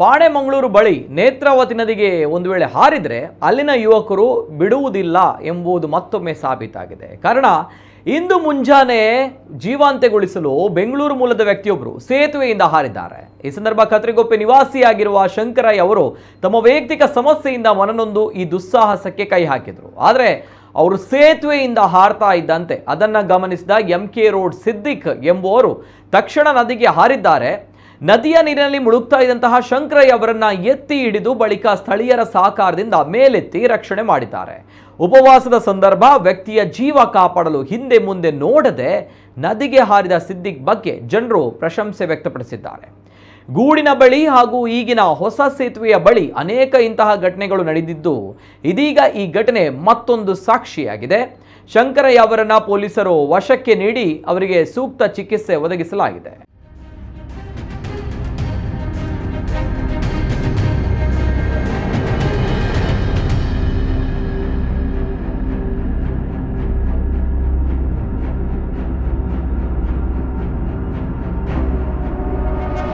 ಪಾಣೆ ಮಂಗಳೂರು ಬಳಿ ನೇತ್ರಾವತಿ ನದಿಗೆ ಒಂದು ವೇಳೆ ಹಾರಿದರೆ ಅಲ್ಲಿನ ಯುವಕರು ಬಿಡುವುದಿಲ್ಲ ಎಂಬುದು ಮತ್ತೊಮ್ಮೆ ಸಾಬೀತಾಗಿದೆ. ಕಾರಣ ಇಂದು ಮುಂಜಾನೆ ಜೀವಾಂತ್ಯಗೊಳಿಸಲು ಬೆಂಗಳೂರು ಮೂಲದ ವ್ಯಕ್ತಿಯೊಬ್ಬರು ಸೇತುವೆಯಿಂದ ಹಾರಿದ್ದಾರೆ. ಈ ಸಂದರ್ಭ ಕತ್ರಿಗೊಪ್ಪೆ ನಿವಾಸಿಯಾಗಿರುವ ಶಂಕರಯ್ಯ ಅವರು ತಮ್ಮ ವೈಯಕ್ತಿಕ ಸಮಸ್ಯೆಯಿಂದ ಮನನೊಂದು ಈ ದುಸ್ಸಾಹಸಕ್ಕೆ ಕೈ ಹಾಕಿದರು. ಆದರೆ ಅವರು ಸೇತುವೆಯಿಂದ ಹಾರ್ತಾ ಇದ್ದಂತೆ ಅದನ್ನು ಗಮನಿಸಿದ MK ರೋಡ್ ಸಿದ್ದಿಕ್ ಎಂಬುವರು ತಕ್ಷಣ ನದಿಗೆ ಹಾರಿದ್ದಾರೆ. ನದಿಯ ನೀರಿನಲ್ಲಿ ಮುಳುಗ್ತಾ ಇದ್ದಂತಹ ಶಂಕರಯ್ಯ ಅವರನ್ನ ಎತ್ತಿ ಹಿಡಿದು ಬಳಿಕ ಸ್ಥಳೀಯರ ಸಹಕಾರದಿಂದ ಮೇಲೆತ್ತಿ ರಕ್ಷಣೆ ಮಾಡಿದ್ದಾರೆ. ಉಪವಾಸದ ಸಂದರ್ಭ ವ್ಯಕ್ತಿಯ ಜೀವ ಕಾಪಾಡಲು ಹಿಂದೆ ಮುಂದೆ ನೋಡದೆ ನದಿಗೆ ಹಾರಿದ ಸಿದ್ದಿಕ್ ಬಗ್ಗೆ ಜನರು ಪ್ರಶಂಸೆ ವ್ಯಕ್ತಪಡಿಸಿದ್ದಾರೆ. ಗೂಡಿನ ಬಳಿ ಹಾಗೂ ಈಗಿನ ಹೊಸ ಸೇತುವೆಯ ಬಳಿ ಅನೇಕ ಇಂತಹ ಘಟನೆಗಳು ನಡೆದಿದ್ದು ಇದೀಗ ಈ ಘಟನೆ ಮತ್ತೊಂದು ಸಾಕ್ಷಿಯಾಗಿದೆ. ಶಂಕರಯ್ಯ ಅವರನ್ನ ಪೊಲೀಸರು ವಶಕ್ಕೆ ನೀಡಿ ಅವರಿಗೆ ಸೂಕ್ತ ಚಿಕಿತ್ಸೆ ಒದಗಿಸಲಾಗಿದೆ.